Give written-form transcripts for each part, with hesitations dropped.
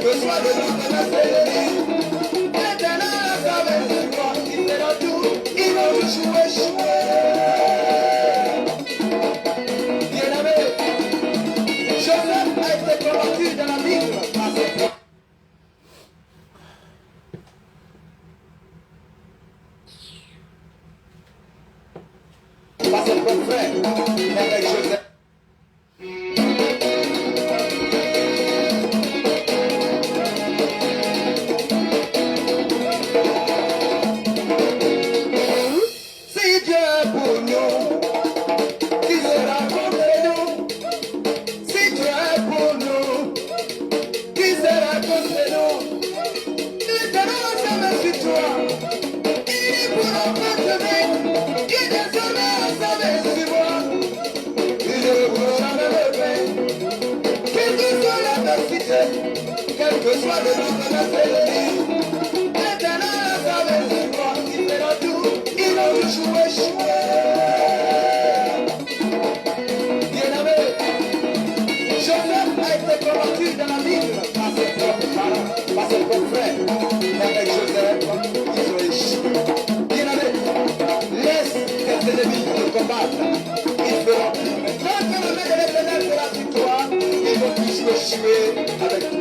que soit le nom de notre ennemi. Maintenant, ça va être toi qui fait le tout. Ils vont toujours échouer. Bien-aimé, Joseph a été combattu dans la Bible par ses propres. Par ses propres frères, mais avec Joseph. Si Dieu est pour nous, qui sera contre nous? Si Dieu est pour nous, qui sera contre nous? Nous tenons jamais sur toi. Ils ne pourront pas te mettre. Ils ne sauront jamais sur moi. Ils ne pourront jamais me faire. Quelle que soit l'adversité, quel que soit le nom de notre ennemi, maintenant ça va sur moi. Ils feront tout. Ils vont toujours échouer. Bien-aimé, Joseph a été combattu dans la Bible par ses propres parents, par ses propres frères. Mais avec Joseph, ils ont échoué. Bien-aimé, laisse tes ennemis te combattre. Ils feront plus. Mais tant que la main de l'Éternel sera sur toi, ils vont toujours échouer avec toi.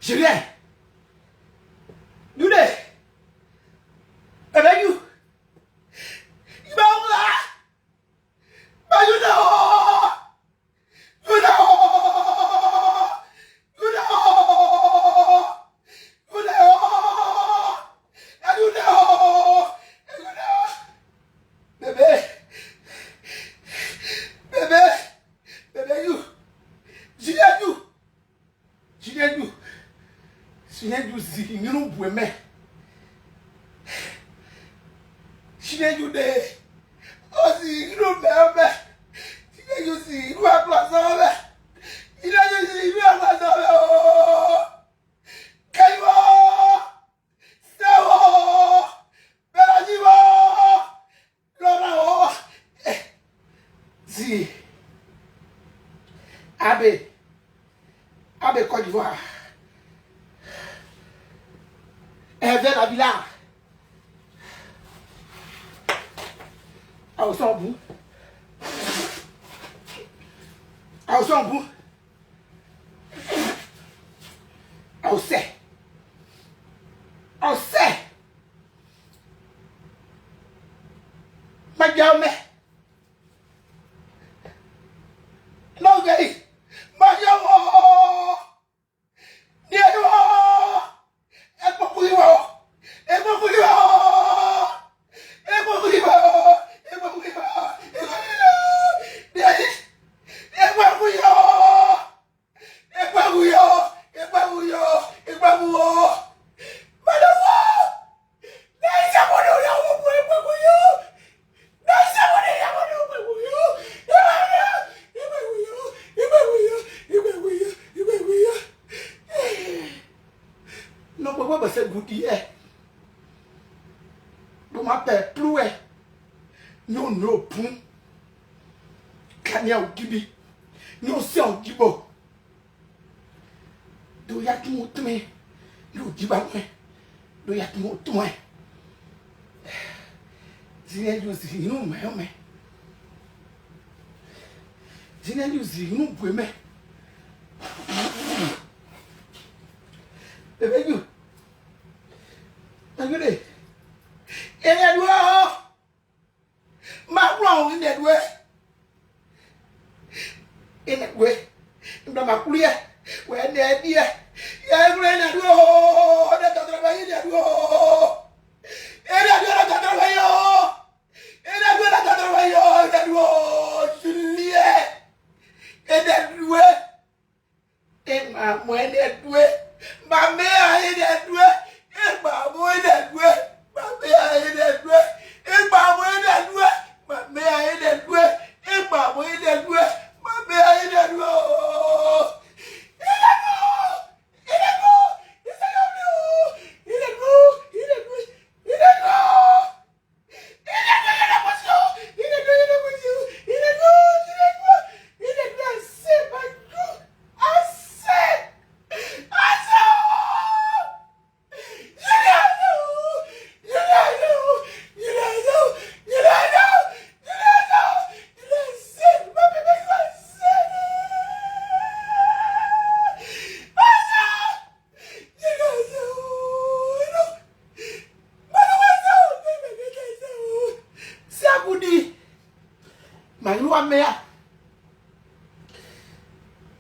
Julien, Jude, avec you. Il va où là? Bah, you know, you know, you know, you know, and you know, bébé, bébé, bébé, you, Julien, you, Julien, you. Julien zi nginu bueme. Julien de ozi nginu bebe. Julien zi nginu aplaza be. Julien zi nginu aplaza be. Kaiwo, Sewo, Belajiwo, Lorao. Zi Abe Côte d'Ivoire. Vers la villa. Au son bout. Au son bout. Au sait. Au sait. Ma gamme. Non, gay. Ma gamme. C'est goûté. Pour ma père, ploué. Nous, nos poux. Kanya ou Gibi. Nous, c'est en Gibo. Do ya tout mon temps. Nous, Giba, do ya tout mon temps. Zine, nous, mais. Dina Lucy, no women. Bebe you. I'm good. In that way, my wrong in that way. In that way, in the Maculia, where the idea, young man, and oh, that's the way that go. And I got the way, and I got the way, that was, and that way, and my when that way, my man in that way, and my boy that way, my man in that way, and my boy that way, my man in that way, and my boy that way, my man in that way.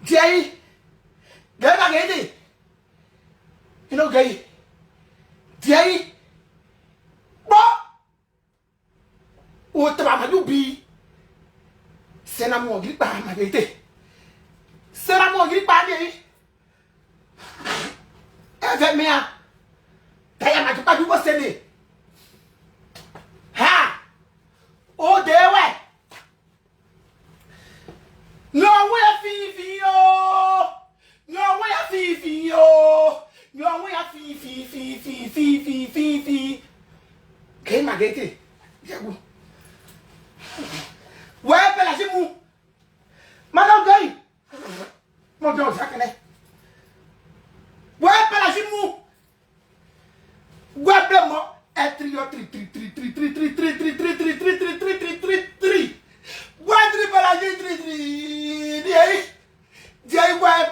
Jay, get again. You know, gay. Jay, what the mamma you be? Send a more grip by my gate. Send a more grip by me. Ever me, I am a you was saying. Ha! Oh, there way. No way, Fifi, oh! No way, Fifi, oh! No way, Fifi. Came my gate. Where can I see you? Madam Gay! Madam Sakane. Where can I see you? Where the more at 3 or 3. Where the Balaji 3. Jay, where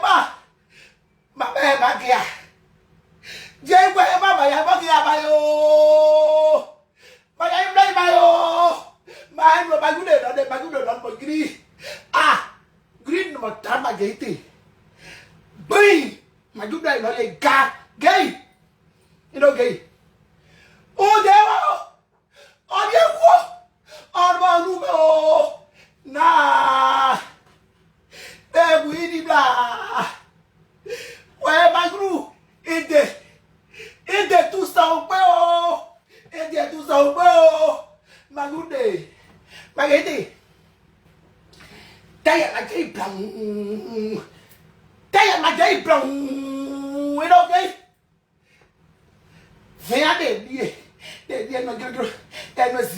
my baby here. Jay, where my Yabakia by you. But I blame my oh. My good not green. Ah, green no tama gate. Bing! My good night, not a gay. You know, gay. Oh, there. Oh, yeah, oh, nah. There we blah. Where my group? In the 2,000 well. In the 2,000 well. My good day. My gate. Tay my gay brown. Tay my gay brown. You know, gay. They're not going to and was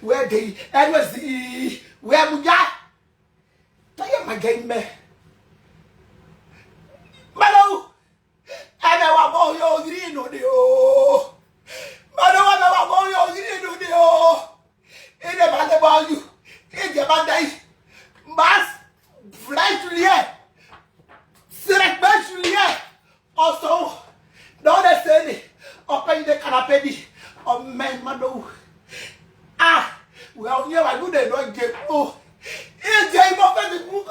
where they and was where we got. Tell my game man. Malo, and I want your green on the oh. Malo, I want your green on the oh. In the band about you, in the band, mass fly to the air. Select back to the air. Also, don't say it. Open the canopy of men, Mado. Ah, well, yeah, I do the don't get oh. It's a game of the book.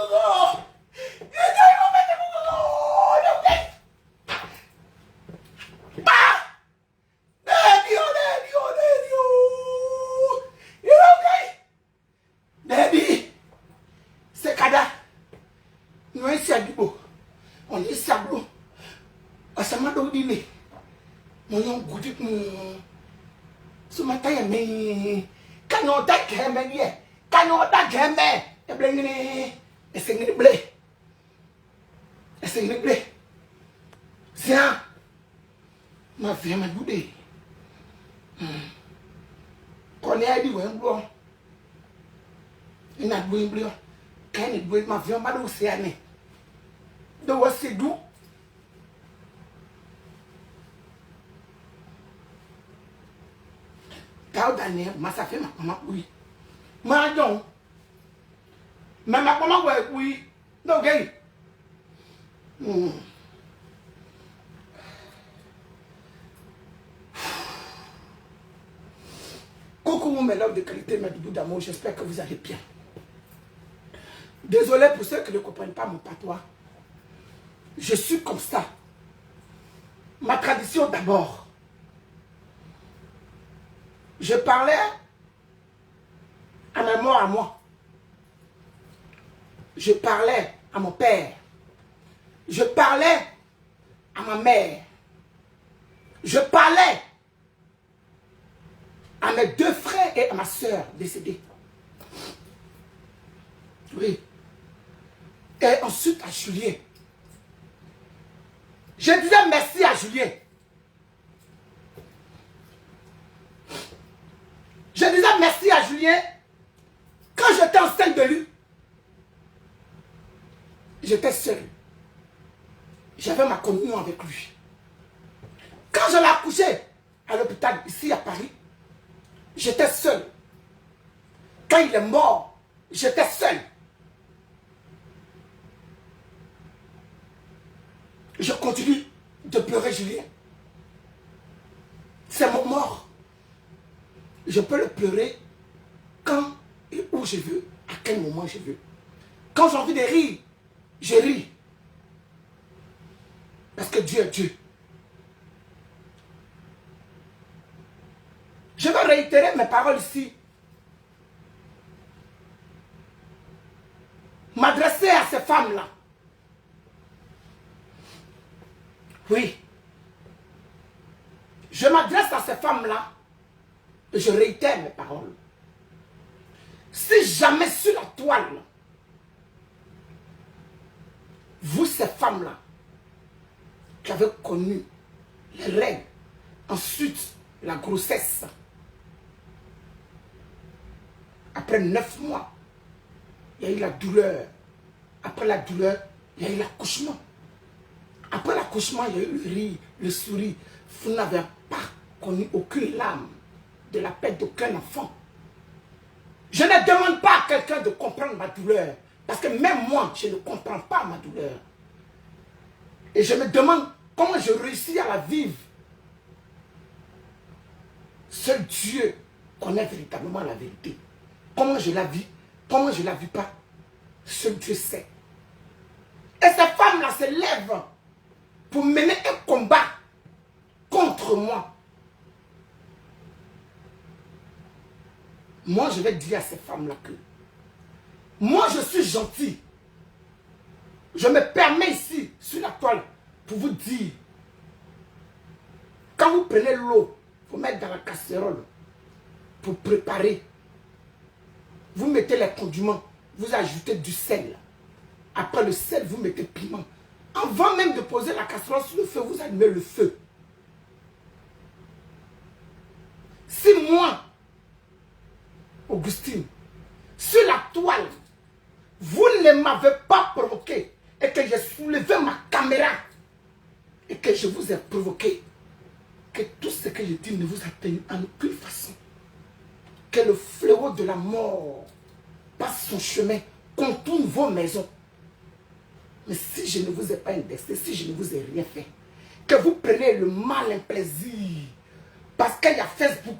It's a game of the book. Okay. Bah! Daddy. You okay? Daddy. Sekada. No, it's a people. On this sablo. Asamado dile. Mo yon gudi so mataya me. Kano tak heme ye. Kano tak heme. E blengini. E singini ble. Sia. Ma vie ma gude. Kone adi wen bro. Ina bwe blo. Kani bwe ma vie ma do sia ne. Do wasi do. Tau Daniel, masa fema mama oui. Madon. Maman, comment oui? Non, gay. Coucou mes love de qualité, mes doudous d'amour, j'espère que vous allez bien. Désolé pour ceux qui ne comprennent pas mon patois. Je suis comme ça. Ma tradition d'abord. Je parlais à ma mort à moi. Je parlais à mon père. Je parlais à ma mère. Je parlais à mes deux frères et à ma soeur décédée. Oui. Et ensuite à Julien. Je disais merci à Julien. Je disais merci à Julien quand j'étais enceinte de lui. J'étais seul. J'avais ma communion avec lui. Quand je l'ai accouché à l'hôpital ici à Paris, j'étais seul. Quand il est mort, j'étais seul. Je continue de pleurer Julien. C'est mon mort. Je peux le pleurer quand et où je veux, à quel moment je veux. Quand j'ai envie de rire, je ris. Parce que Dieu est Dieu. Je vais réitérer mes paroles ici. M'adresser à ces femmes-là. Oui. Je m'adresse à ces femmes-là et je réitère mes paroles. Si jamais sur la toile, vous ces femmes-là, qui avez connu les règles, ensuite la grossesse, après 9 mois, il y a eu la douleur. Après la douleur, il y a eu l'accouchement. Après l'accouchement, il y a eu le rire, le sourire. Vous n'avez pas connu aucune larme de la perte d'aucun enfant. Je ne demande pas à quelqu'un de comprendre ma douleur. Parce que même moi, je ne comprends pas ma douleur. Et je me demande comment je réussis à la vivre. Seul Dieu connaît véritablement la vérité. Comment je la vis, comment je ne la vis pas, seul Dieu sait. Et ces femmes-là se lèvent pour mener un combat contre moi. Moi, je vais dire à ces femmes-là que moi, je suis gentil. Je me permets ici, sur la toile, pour vous dire, quand vous prenez l'eau, vous mettez dans la casserole pour préparer, vous mettez les condiments, vous ajoutez du sel. Après le sel, vous mettez piment. Avant même de poser la casserole sur le feu, vous allumez le feu. Si moi, Augustine, sur la toile, vous ne m'avez pas provoqué et que j'ai soulevé ma caméra et que je vous ai provoqué, que tout ce que je dis ne vous atteigne en aucune façon. Que le fléau de la mort passe son chemin, contourne vos maisons. Mais si je ne vous ai pas indexé, si je ne vous ai rien fait, que vous preniez le malin plaisir, parce qu'il y a Facebook,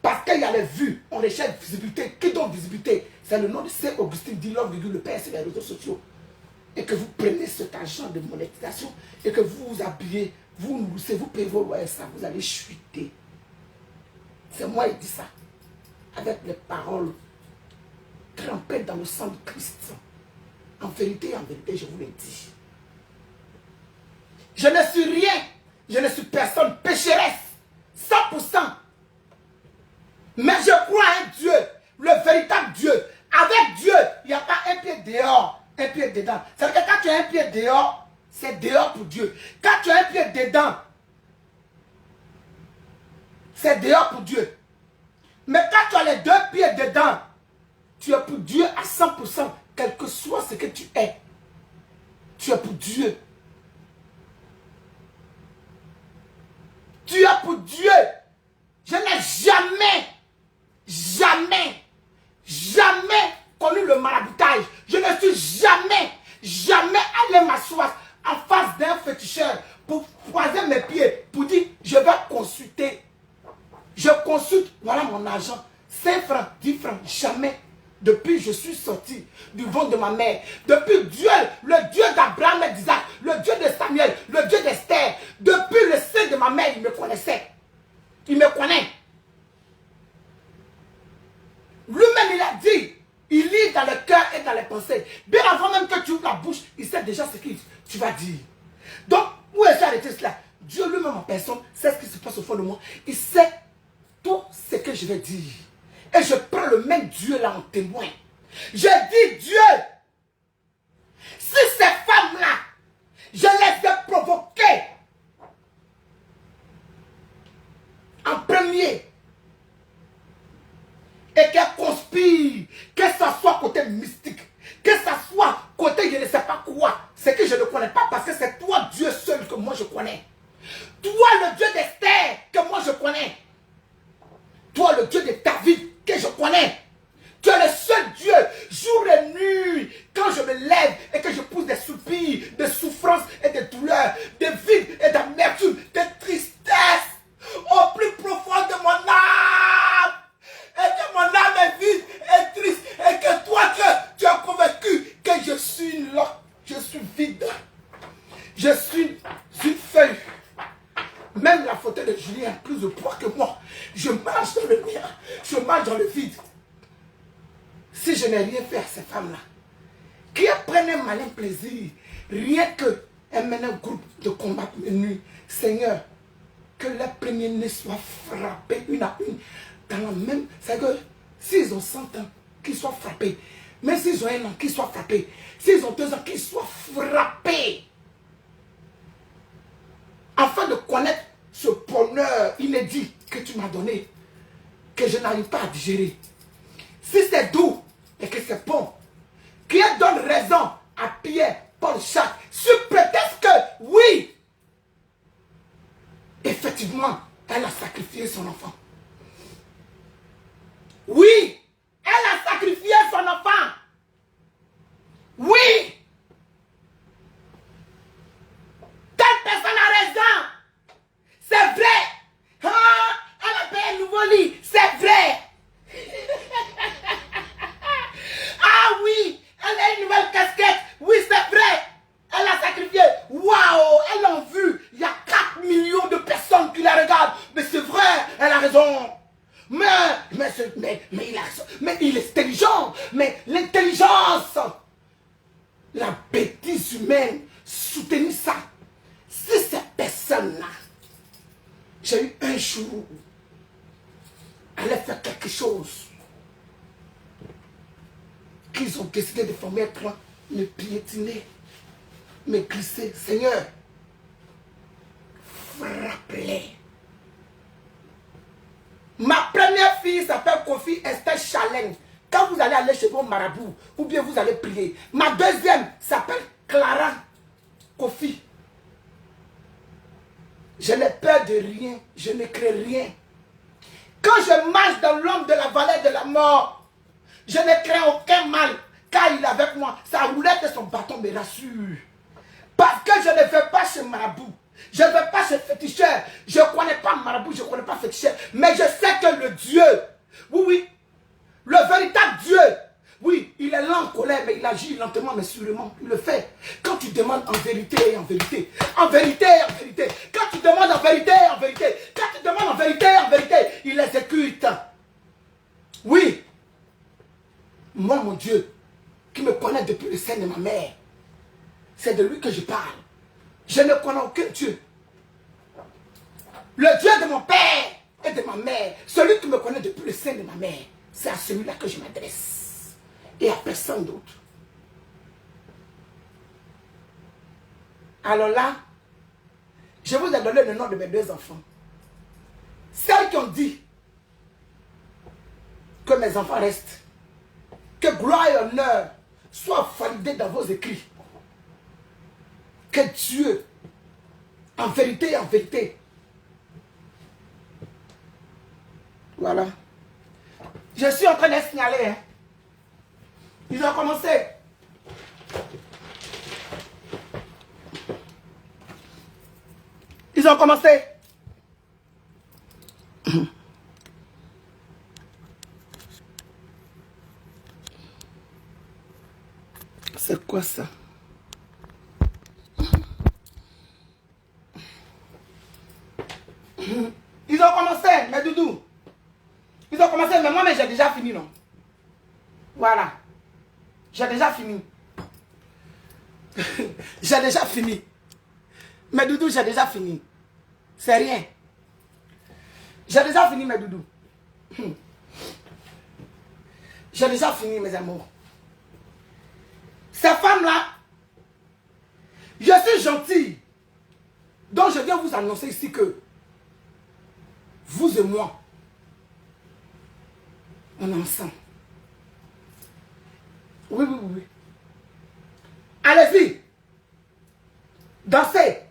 parce qu'il y a les vues, on recherche visibilité. Qui donne visibilité? C'est le nom de Saint Augustin Dillon, le père sur les réseaux sociaux. Et que vous prenez cet argent de monétisation et que vous vous habillez, vous nourrissez, vous payez vos loyers, ça, vous allez chuter. C'est moi qui dis ça. Avec les paroles trempées dans le sang de Christ. En vérité, je vous le dis. Je ne suis rien. Je ne suis personne pécheresse. 100%. Mais je crois à un Dieu, le véritable Dieu. Avec Dieu, il n'y a pas un pied dehors, un pied dedans. C'est-à-dire que quand tu as un pied dehors, c'est dehors pour Dieu. Quand tu as un pied dedans, c'est dehors pour Dieu. Mais quand tu as les deux pieds dedans, tu es pour Dieu à 100%, quel que soit ce que tu es. Tu es pour Dieu. Tu es pour Dieu. Je n'ai jamais, jamais, jamais 10 francs. Jamais. Depuis que je suis sorti du ventre de ma mère, depuis Dieu, le Dieu d'Abraham et d'Isaac, le Dieu de Samuel, le Dieu d'Esther, depuis le sein de ma mère, il me connaissait. Il me connaît. Lui-même, il a dit, il lit dans le cœur et dans les pensées. Bien avant même que tu ouvres la bouche, il sait déjà ce que tu vas dire. Donc, où est-ce arrêté cela? Dieu lui-même en personne sait ce qui se passe au fond de moi. Il sait tout ce que je vais dire. Et je prends le même Dieu là en témoin. Je dis, Dieu, si ces femmes-là, je les ai provoquées en premier, et qu'elles conspirent, que ça soit côté mystique, que ça soit côté je ne sais pas quoi, c'est que je ne connais pas parce que c'est toi Dieu seul que moi je connais. Toi le Dieu d'Esther que moi je connais. Toi le Dieu de David que je connais. Tu es le seul Dieu, jour et nuit, quand je me lève et que je pousse des soupirs, des souffrances et des douleurs, des vides et d'amertume, des tristesses au plus profond de mon âme. Et que mon âme est vide et triste et que toi tu as convaincu que je suis là, je suis vide. Je suis une feuille. Même la fauteuil de Julien a plus de poids que moi. Je marche dans le mien. Je marche dans le vide. Si je n'ai rien fait à ces femmes-là, qui prennent un malin plaisir, rien que mènent un groupe de combat nuit, Seigneur, que les premiers-nés soient frappés une à une dans la même. C'est que s'ils ont 100 ans, qu'ils soient frappés. Mais s'ils ont 1 an, qu'ils soient frappés. S'ils ont 2 ans, qu'ils soient frappés. Afin de connaître ce bonheur inédit que tu m'as donné, que je n'arrive pas à digérer. Si c'est doux et que c'est bon, qui donne raison à Pierre, Paul, Jacques, sur prétexte que oui, effectivement, elle a sacrifié son enfant. Oui, elle a sacrifié son enfant. Oui. Telle personne a raison. C'est vrai. Ah, elle a payé un nouveau lit. C'est vrai. Ah oui, elle a une nouvelle casquette. Oui, c'est vrai. Elle a sacrifié. Waouh, elles l'ont vu. Il y a 4 millions de personnes qui la regardent. Mais c'est vrai, elle a raison. Mais il a raison. Mais il est intelligent. Mais l'intelligence, la bêtise humaine, soutenir ça. Si ces personnes-là, j'ai eu un jour, allaient faire quelque chose, qu'ils ont décidé de former un plan, me piétiner, me glisser. Seigneur, frappe-les. Ma première fille s'appelle Kofi Esther Challenge. Quand vous allez aller chez vos marabouts, ou bien vous allez prier. Ma deuxième s'appelle Clara Kofi. Je n'ai peur de rien, je ne crains rien. Quand je marche dans l'ombre de la vallée de la mort, je ne crains aucun mal, car il est avec moi. Sa roulette et son bâton me rassurent. Parce que je ne vais pas chez marabout. Je ne vais pas chez féticheur. Je ne connais pas marabout, je ne connais pas féticheur. Mais je sais que le Dieu, oui, le véritable Dieu, oui, il est lent en colère, mais il agit lentement, mais sûrement. Il le fait. Quand tu demandes en vérité et en vérité, en vérité et en vérité, quand tu demandes en vérité et en vérité, quand tu demandes en vérité et en vérité, il exécute. Oui. Moi, mon Dieu, qui me connaît depuis le sein de ma mère, c'est de lui que je parle. Je ne connais aucun Dieu. Le Dieu de mon père et de ma mère, celui qui me connaît depuis le sein de ma mère, c'est à celui-là que je m'adresse. Et à personne d'autre. Alors là, je vous ai donné le nom de mes 2 enfants. Celles qui ont dit que mes enfants restent, que gloire et honneur soient validés dans vos écrits. Que Dieu, en vérité et en vérité, voilà. Je suis en train de signaler, hein. Ils ont commencé. Ils ont commencé. C'est quoi ça? Ils ont commencé, mes doudous. Ils ont commencé, mais moi, j'ai déjà fini, non? Voilà. J'ai déjà fini. J'ai déjà fini. Mes doudous, j'ai déjà fini. C'est rien. J'ai déjà fini, mes doudous. J'ai déjà fini, mes amours. Ces femmes-là, je suis gentille. Donc, je viens vous annoncer ici que vous et moi, on est ensemble. Oui, oui, oui. Allez-y. Dansez.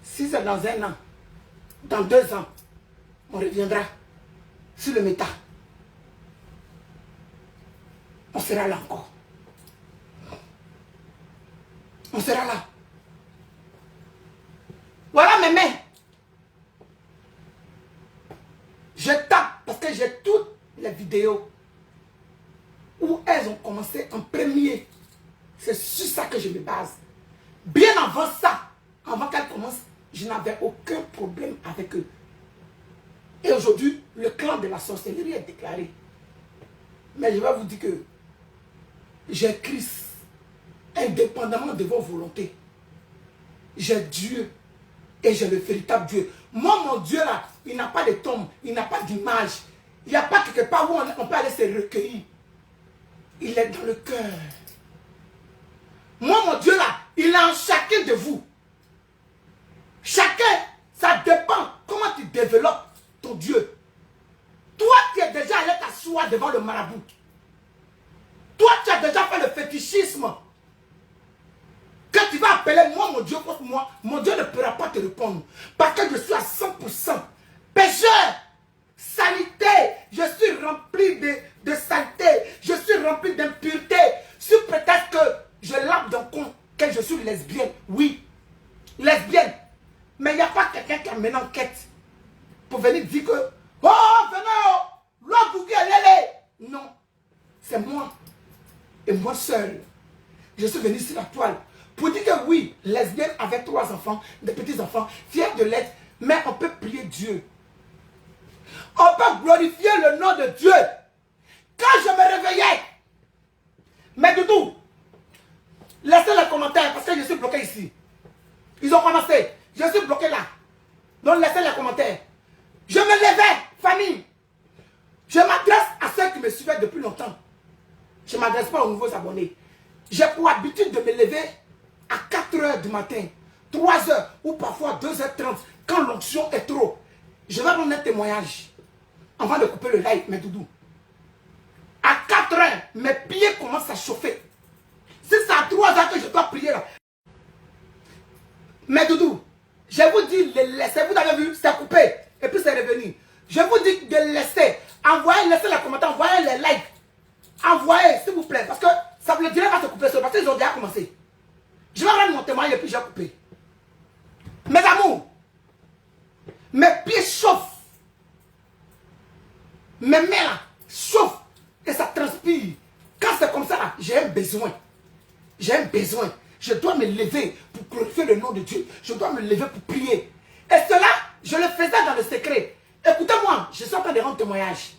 Si c'est dans 1 an, dans 2 ans, on reviendra sur le méta. On sera là encore. On sera là. Voilà mes mains. Je tape parce que j'ai toutes les vidéos où elles ont commencé en premier. C'est sur ça que je me base. Bien avant ça, avant qu'elles commencent, je n'avais aucun problème avec eux. Et aujourd'hui, le clan de la sorcellerie est déclaré. Mais je vais vous dire que j'ai Christ, indépendamment de vos volontés. J'ai Dieu et j'ai le véritable Dieu. Moi, mon Dieu là, il n'a pas de tombe, il n'a pas d'image. Il n'y a pas quelque part où on peut aller se recueillir. Il est dans le cœur. Moi, mon Dieu là, il est en chacun de vous. Chacun, ça dépend comment tu développes ton Dieu. Toi, tu es déjà allé t'asseoir devant le marabout. Toi, tu as déjà fait le fétichisme. Que tu vas appeler moi, mon Dieu, contre moi, mon Dieu ne pourra pas te répondre. Parce que je suis à 100% pécheur, saleté. Je suis rempli de saleté. Je suis rempli d'impureté. Sur prétexte que je lave d'un con, que je suis lesbienne. Oui, lesbienne. Mais il n'y a pas quelqu'un qui a mené enquête pour venir dire que oh, venez, l'eau, non, c'est moi. Et moi seul. Je suis venu sur la toile pour dire que oui, lesbienne avec 3 enfants, des petits-enfants, fiers de l'être, mais on peut prier Dieu. On peut glorifier le nom de Dieu. Quand je me réveillais, mais doudou, laissez les commentaires parce que je suis bloqué ici. Ils ont commencé. Je suis bloqué là. Donc laissez les commentaires. Je me levais, famille. Je m'adresse à ceux qui me suivaient depuis longtemps. Je ne m'adresse pas aux nouveaux abonnés. J'ai pour habitude de me lever à 4 h du matin, 3 h ou parfois 2 h 30 quand l'onction est trop. Je vais rendre un témoignage avant de couper le live, mes doudous. À 4 h, mes pieds commencent à chauffer. Si c'est à 3 h que je dois prier là. Mes doudous, je vous dis de laisser. Vous avez vu, c'est coupé. Et puis c'est revenu. Je vous dis de laisser. Envoyez, laissez les commentaires, envoyez les likes. Envoyez, s'il vous plaît. Parce que ça ne dirait pas se couper seul. Parce qu'ils ont déjà commencé. Je vais rendre mon témoignage et puis j'ai coupé. Mes amours, mes pieds chauffent. Mes mains là, chauffent. Et ça transpire. Quand c'est comme ça là, j'ai un besoin. J'ai un besoin. Je dois me lever pour glorifier le nom de Dieu. Je dois me lever pour prier. Et cela, je le faisais dans le secret. Écoutez-moi, je suis en train de rendre témoignage.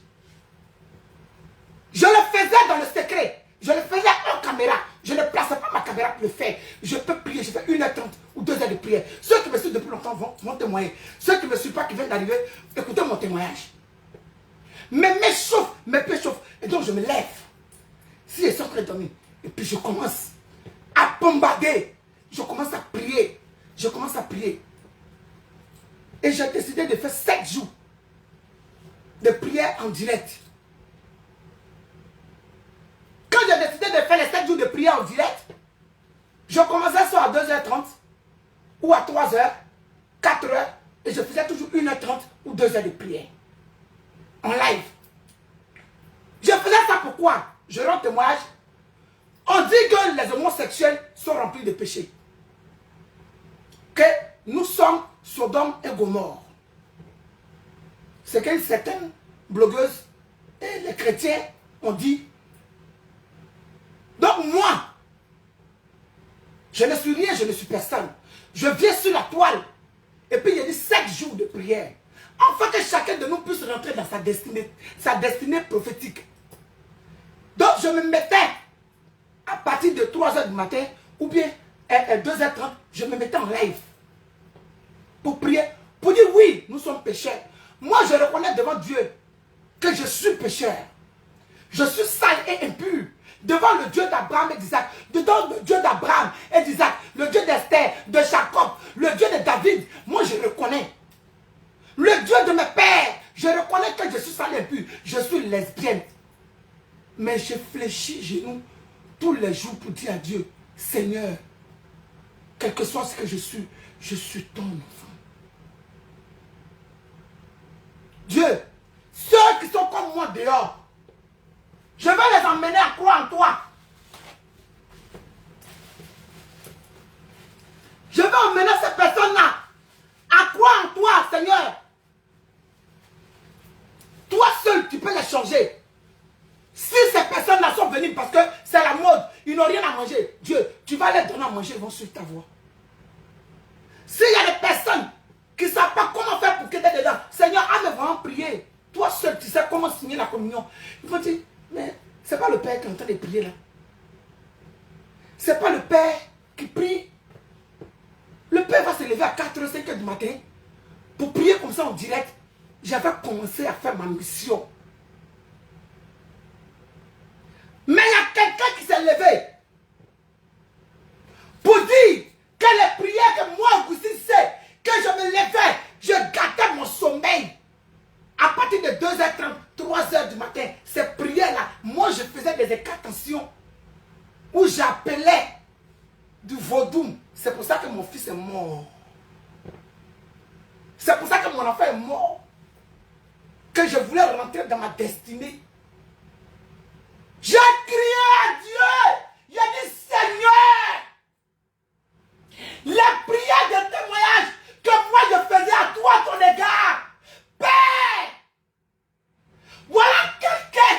Je le faisais dans le secret. Je le faisais en caméra. Je ne plaçais pas ma caméra pour le faire. Je peux prier. Je fais 1 h 30 ou 2 h de prière. Ceux qui me suivent depuis longtemps vont témoigner. Ceux qui ne me suivent pas, qui viennent d'arriver, écoutez mon témoignage. Mes mains chauffent, mes pieds chauffent. Et donc je me lève. Si je suis en train de dormir, et puis je commence à bombarder. Je commence à prier. Je commence à prier. Et j'ai décidé de faire 7 jours de prière en direct. Quand j'ai décidé de faire les 7 jours de prière en direct, je commençais soit à 2 h 30 ou à 3 h, 4 h, et je faisais toujours 1 h 30 ou 2 h de prière. En live. Je faisais ça pourquoi? Je rends témoignage. On dit que les homosexuels sont remplis de péchés. Que nous sommes Sodome et Gomorre. C'est qu'une certaine blogueuse et les chrétiens ont dit Donc moi, je ne suis rien, je ne suis personne. Je viens sur la toile. Et puis il y a dit 7 jours de prière. Afin que chacun de nous puisse rentrer dans sa destinée prophétique. Donc je me mettais à partir de 3 h du matin ou bien 2 h 30, je me mettais en live pour prier, pour dire oui, nous sommes pécheurs. Moi je reconnais devant Dieu que je suis pécheur. Je suis sale et impur devant le Dieu d'Abraham et d'Isaac, devant le Dieu d'Abraham et d'Isaac, le Dieu d'Esther, de Jacob, le Dieu de David. Moi je reconnais. Le Dieu de mes pères, je reconnais que je suis sale et impur. Je suis lesbienne. Mais je fléchis genoux tous les jours pour dire à Dieu, Seigneur, quel que soit ce que je suis ton enfant. Dieu, ceux qui sont comme moi dehors, je vais les emmener à croire en toi. Je vais emmener ces personnes-là à croire en toi, Seigneur. Toi seul, tu peux les changer. Si ces personnes-là sont venues parce que c'est la mode, ils n'ont rien à manger, Dieu, tu vas les donner à manger, ils vont suivre ta voie. S'il y a des personnes qui ne savent pas comment faire pour qu'ils aient dedans, Seigneur, elles vont prier. Toi seul, tu sais comment signer la communion. Ils vont dire, mais ce n'est pas le Père qui est en train de prier là. Ce n'est pas le Père qui prie. Le Père va se lever à 4 h, 5 h du matin pour prier comme ça en direct. J'avais commencé à faire ma mission. Mais il y a quelqu'un qui s'est levé pour dire que les prières que moi, Augustin, sais, que je me levais, je gardais mon sommeil. À partir de 2 h 30, 3 h du matin, ces prières-là, moi je faisais des incantations où j'appelais du vaudou. C'est pour ça que mon fils est mort. C'est pour ça que mon enfant est mort. Que je voulais rentrer dans ma destinée. J'ai crié à Dieu. J'ai dit, Seigneur, les prières de témoignage que moi je faisais à toi, ton égard, Père, voilà quelqu'un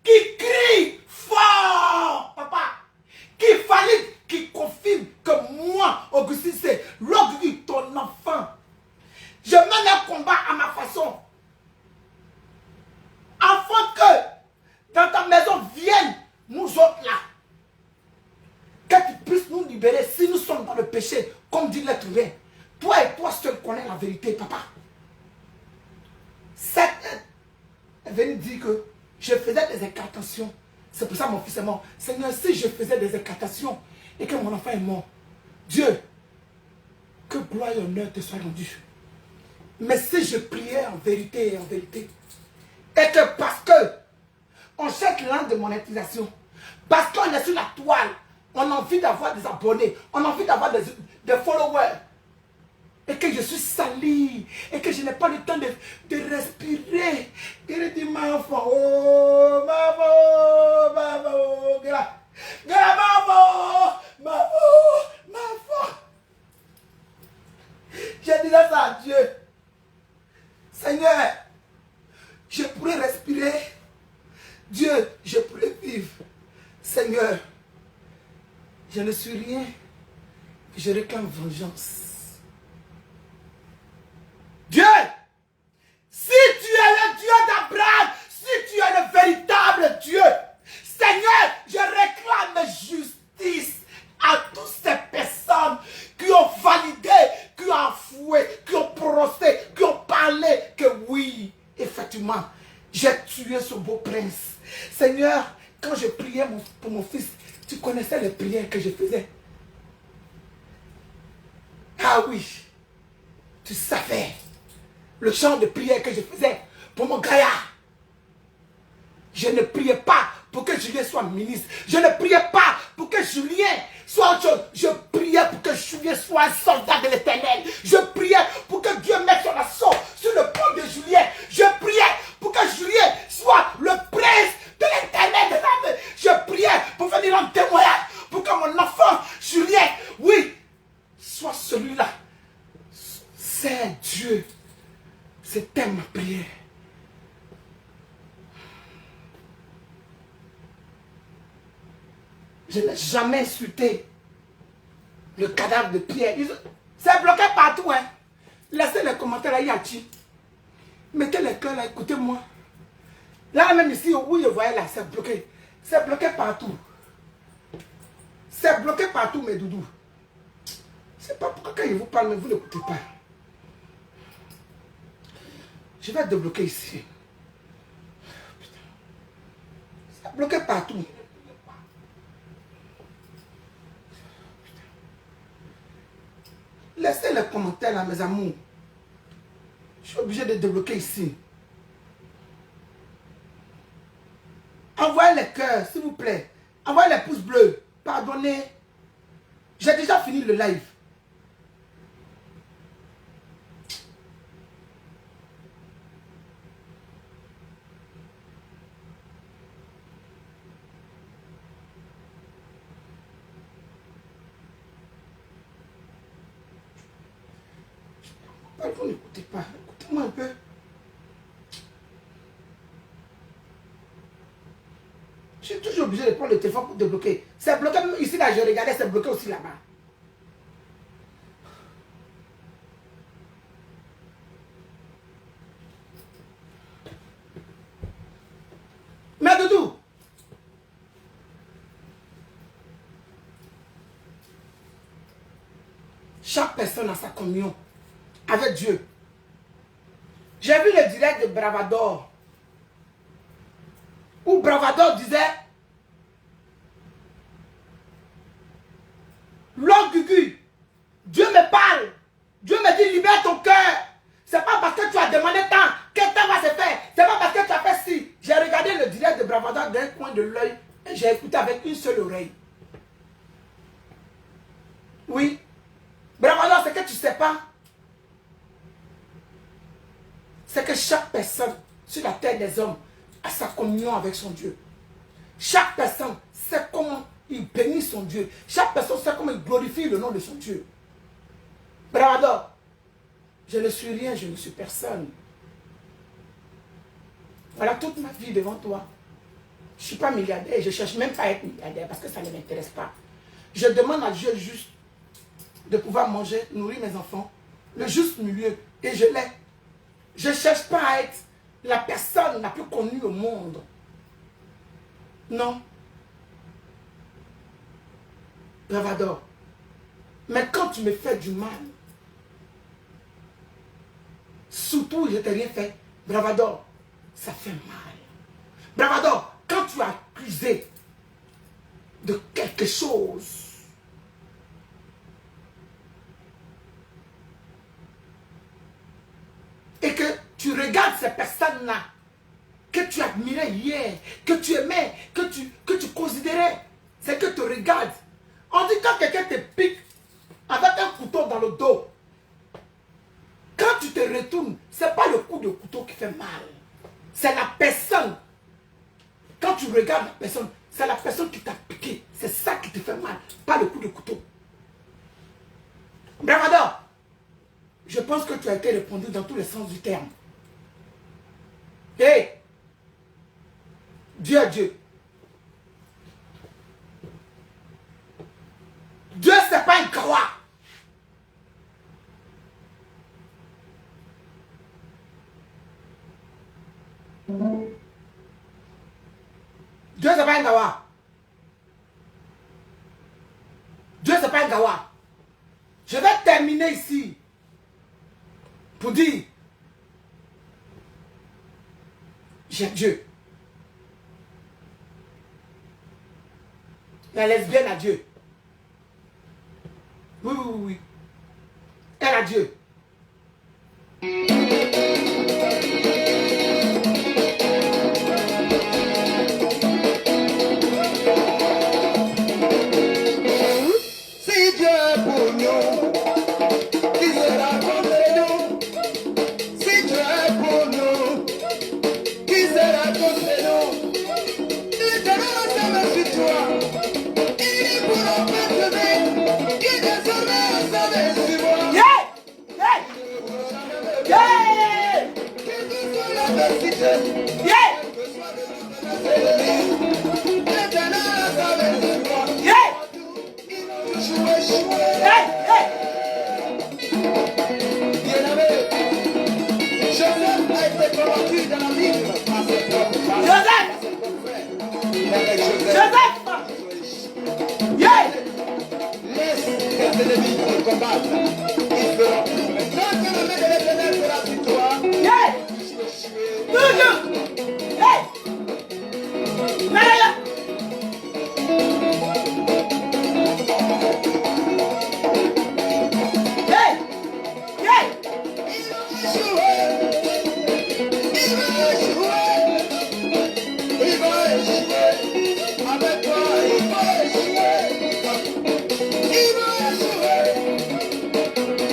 qui crie fort, papa, qui valide, qui confirme que moi, Augustin, c'est l'orgueil, ton enfant. Je mène un combat à ma façon. Afin que dans ta maison viennent nous autres là. Que tu puisses nous libérer si nous sommes dans le péché, comme dit l'être humain. Toi et toi seul connais la vérité, papa. Cette est venue dire que je faisais des incantations. C'est pour ça que mon fils est mort. Seigneur, si je faisais des incantations et que mon enfant est mort, Dieu, que gloire et honneur te soient rendus. Mais si je priais en vérité et en vérité, et que parce que on cherche l'angle de monétisation, parce qu'on est sur la toile, on a envie d'avoir des abonnés, on a envie d'avoir des followers, et que je suis sali, et que je n'ai pas le temps de respirer. Il dit, ma enfant, oh, maman, maman, maman, maman. J'ai dit ça à Dieu. Seigneur, je pourrais respirer. Dieu, je pourrais vivre. Seigneur, je ne suis rien. Je réclame vengeance. Dieu, si tu es le Dieu d'Abraham, si tu es le véritable Dieu, Seigneur, je réclame justice à toutes ces personnes qui ont validé, qui ont avoué, qui ont prononcé, qui ont parlé que oui, effectivement, j'ai tué ce beau prince. Seigneur, quand je priais pour mon fils, tu connaissais les prières que je faisais. Ah oui, tu savais le chant de prière que je faisais pour mon gaillard. Je ne priais pas pour que Julien soit ministre. Je ne priais pas pour que Julien soit autre chose. Je priais pour que Julien soit un soldat de l'Éternel. Je priais pour que Dieu mette son assaut sur le pont de Julien. Je priais pour que Julien soit le prince de l'Éternel des armées. Je priais pour venir en témoignage, pour que mon enfant Julien, oui, soit celui-là. C'est Dieu. C'était ma prière. Je n'ai jamais insulté le cadavre de Pierre. C'est bloqué partout, hein. Laissez les commentaires là, Yachi. Mettez les cœurs là, écoutez-moi. Là, même ici, où je voyais là, c'est bloqué. C'est bloqué partout. C'est bloqué partout, mes doudous. C'est pas pourquoi quand je vous parle, mais vous n'écoutez pas. Je vais débloquer ici. C'est bloqué partout. Laissez les commentaires là, mes amours. Je suis obligé de débloquer ici. Envoyez les cœurs, s'il vous plaît. Envoyez les pouces bleus. Pardonnez. J'ai déjà fini le live. Vous n'écoutez pas. Écoutez-moi un peu. Je suis toujours obligé de prendre le téléphone pour débloquer. C'est bloqué même ici, là, je regardais, c'est bloqué aussi là-bas. Mais Doudou, chaque personne a sa communion avec Dieu. J'ai vu le direct de Bravador, où Bravador disait, Lord Gugu, Dieu me parle, Dieu me dit libère ton cœur. C'est pas parce que tu as demandé tant que tant va se faire. C'est pas parce que tu as fait ci. J'ai regardé le direct de Bravador d'un coin de l'œil et j'ai écouté avec une seule oreille. Oui. Bravador, c'est que tu sais pas. C'est que chaque personne sur la terre des hommes a sa communion avec son Dieu. Chaque personne sait comment il bénit son Dieu. Chaque personne sait comment il glorifie le nom de son Dieu. Bravador, je ne suis rien, je ne suis personne. Voilà toute ma vie devant toi. Je ne suis pas milliardaire, je ne cherche même pas à être milliardaire parce que ça ne m'intéresse pas. Je demande à Dieu juste de pouvoir manger, nourrir mes enfants, le juste milieu, et je l'ai. Je ne cherche pas à être la personne la plus connue au monde. Non. Bravador. Mais quand tu me fais du mal, surtout je ne t'ai rien fait, Bravador, ça fait mal. Bravador, quand tu as accusé de quelque chose, et que tu regardes ces personnes-là que tu admirais hier, que tu aimais, que tu considérais, c'est que tu regardes. On dit quand quelqu'un te pique avec un couteau dans le dos, quand tu te retournes, ce n'est pas le coup de couteau qui fait mal. C'est la personne. Quand tu regardes la personne, c'est la personne qui t'a piqué. C'est ça qui te fait mal, pas le coup de couteau. Bravador, je pense que tu as été répondu dans tous les sens du terme. Hé, Dieu à Dieu. Dieu, ce n'est pas une kawa. Dieu, ce n'est pas un gawa. Dieu, ce n'est pas un gawa. Je vais terminer ici pour dire, j'ai Dieu. La lesbienne a Dieu. Oui, oui, oui, oui. Elle a Dieu. Si Dieu est pour nous, qui sera contre nous? Si Dieu est pour nous, qui sera contre nous? Il donnera sa main sur toi. Il pourra pas te mettre. Il désormais sa main sur moi. Yeah! Yeah! Yeah! Quelle que soit l'adversité, Yeah! quel que soit le nom de notre ennemi, il donnera sa main sur moi. Yeah! Hey, hey. Bien-aimé, Joseph a été combattu dans la Bible par ses propres frères. Joseph. Mais avec Joseph, Joseph. Yeah. laisse tes ennemis te combattre. Ils feront tout. Mais tant que la main de l'Éternel sera sur toi, Yeah. Toujours. Hey. Naya. Hey. Yeah. il va échouer. Avec toi, il va échouer. Il va échouer.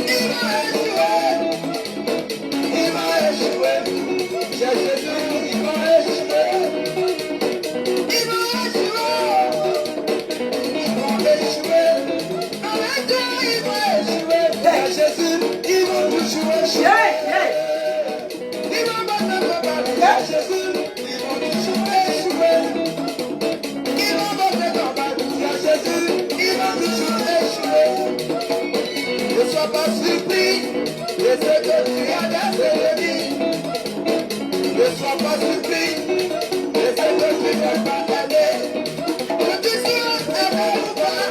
Il va échouer. Il va échouer. J'ai Jésus, il va échouer. Il va échouer. Ils vont échouer. Avec toi, ils vont échouer. J'ai Jésus, ils vont toujours échouer. Yeah. Yeah. Ils vont battre le combat. J'ai Jésus, ils vont toujours échouer. Ils vont battre le combat. J'ai Jésus, ils vont toujours échouer. Ne sois pas surpris de ce que tu as déjà dit. Ne sois pas surpris de ce que tu n'as pas aimé. Que tu sois aimé ou pas,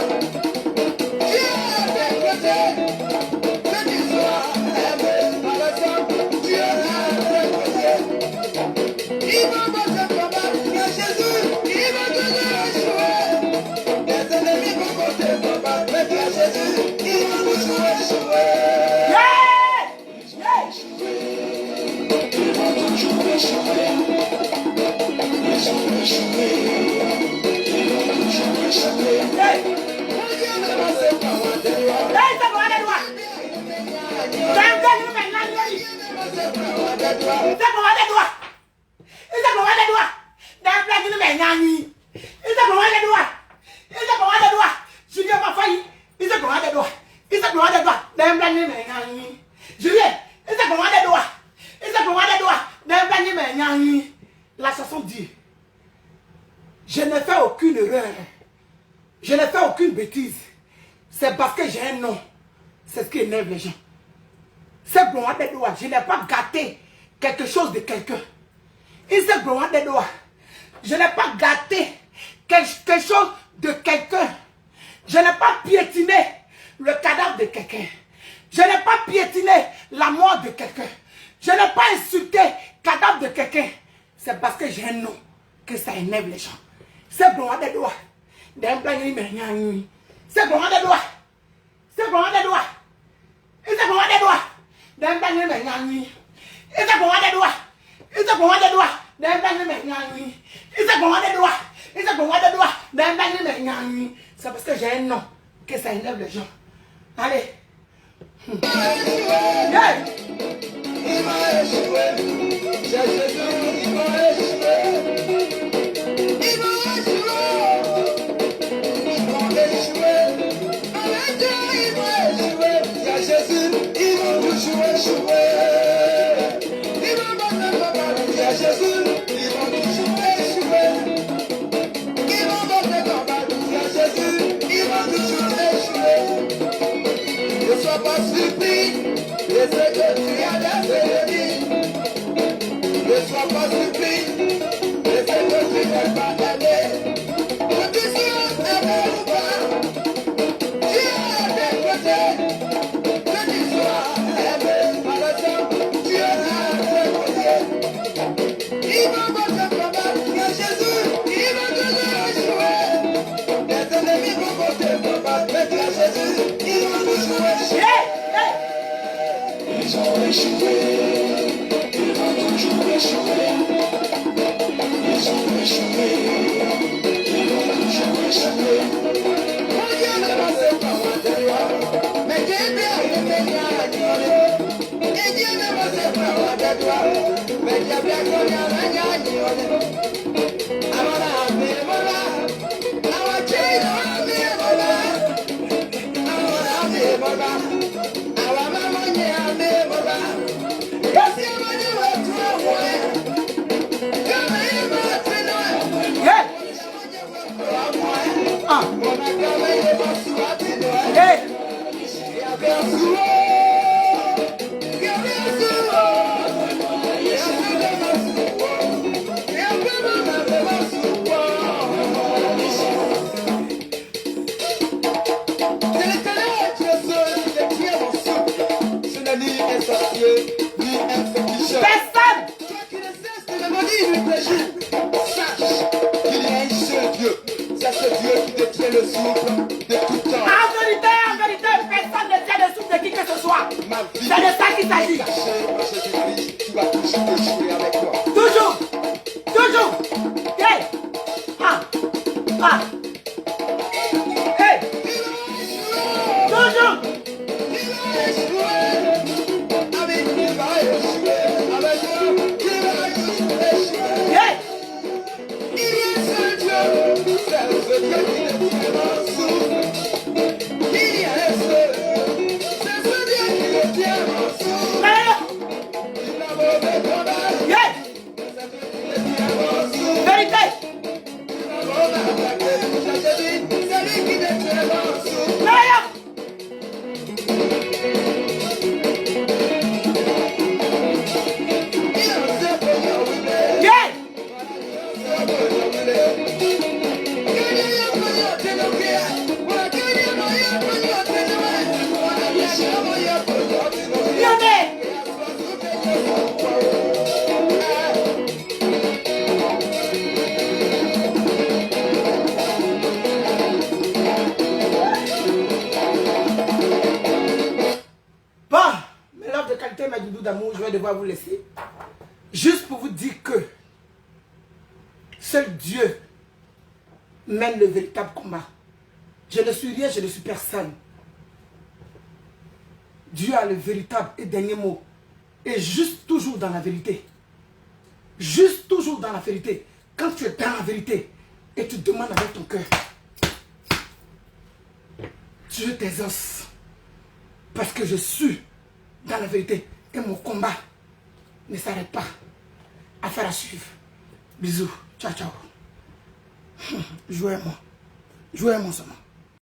Dieu est à tes côtés. Que tu sois aimé par le sang, Dieu est à tes côtés. Il va battre le combat, mais Jésus, il va toujours échouer. Les ennemis vont battre le combat, mais Jésus, il va toujours échouer. Yeah. Yeah. Ils vont toujours échouer. Ils ont échoué. Ils vont toujours échouer. Hey. Dieu ne va se pas voir de toi. Hey, ça va aller droit. Damn, damn, you man, man, man. Dieu ne va se pas voir de toi. Ça va aller droit. Ça va aller droit. Damn, damn, you man, man. Ça va aller droit. Ça va aller droit. Julien va faillir. Ça va aller droit. Ça va aller droit. Damn, damn, you man, man. Julien, ça va aller droit. Ça va aller droit. Damn, damn, you man, man. La chanson dit, je ne fais aucune erreur. Je ne fais aucune bêtise. C'est parce que j'ai un nom. C'est ce qui énerve les gens. C'est bon, je n'ai pas gâté quelque chose de quelqu'un. Je n'ai pas gâté quelque chose de quelqu'un. Je n'ai pas piétiné le cadavre de quelqu'un. Je n'ai pas piétiné la mort de quelqu'un. Je n'ai pas insulté le cadavre de quelqu'un. C'est parce que j'ai un nom que ça énerve les gens. C'est bon, c'est bon, c'est bon, c'est bon, c'est bon, it's a go on the door. Then bang him and yangy. It's a go on the door. It's a go on the door. Then bang him and yangy. It's a go on the door. It's a go on the door. Then bang him and yangy. C'est parce que j'ai un nom que ça énerve les gens. Allez. Yeah. Il va échouer. J'ai Jésus, il va échouer. Il va échouer. Ils vont échouer. Avec Dieu, ils vont échouer. J'ai Jésus, ils vont toujours échouer. Ils vont battre le combat. J'ai Jésus, ils vont toujours échouer. Ils vont battre le combat. J'ai Jésus, ils vont toujours échouer. Ne sois pas surpris de ce que tu as déjà dit. Ne sois pas surpris de ce que tu n'as pas aimé. Que tu sois aimé ou pas, Dieu est à tes côtés. Que tu sois aimé par le sang, Dieu est à tes côtés. Il va battre le combat, mais Jésus, il va toujours échouer. Les ennemis vont battre le combat, mais Jésus, il va toujours échouer. Ils ont échoué, ils vont toujours échouer. Ils ont échoué, ils vont toujours échouer. Mon Dieu ne va se pas voir de toi, mais Dieu bien aimé à ignorer. Et Dieu ne va se pas voir de toi, mais Dieu bien connu à ignorer. Amara, Amara, Awachino, Amara, Amara. Hey. Personne. Toi qui ne cesses de me dire tes jours, sache qu'il y a un seul Dieu. C'est ce Dieu qui détient le souffle de tout temps. En vérité, personne ne tient le souffle de qui que ce soit. Ma vie C'est de ça qu'il s'agit. cachée en Jésus-Christ, tu vas toujours échouer avec moi. Toujours. Toujours. Hey. Ah. Ah. Hey. Toujours. Il va échouer. Avec lui, il va échouer. Avec moi, il va échouer. Hey. Il y a un seul Dieu. C'est ce Dieu qui détient mon souffle. Il y a un seul Dieu. C'est ce Dieu qui détient mon souffle. Il n'a mauvais combat. Hey. C'est Dieu qui détient mon souffle. Vérité. Il n'a mauvais attaqué. Je te dis, c'est lui qui détient mon souffle. Meilleur. Il a un seul Seigneur, oui, mais- Yeah. Lionel. Bon, mes love de qualité, mes doudous d'amour, je vais devoir vous laisser. Juste pour vous dire que seul Dieu mène le véritable combat. Je ne suis rien, je ne suis personne. Dieu a le véritable et dernier mot. Et juste toujours dans la vérité. Juste toujours dans la vérité. Quand tu es dans la vérité et tu demandes avec ton cœur, Dieu t'exauce. Parce que je suis dans la vérité. Et mon combat ne s'arrête pas. Affaire à suivre. Bisous. Ciao, ciao. Jouez-moi. Jouez-moi seulement.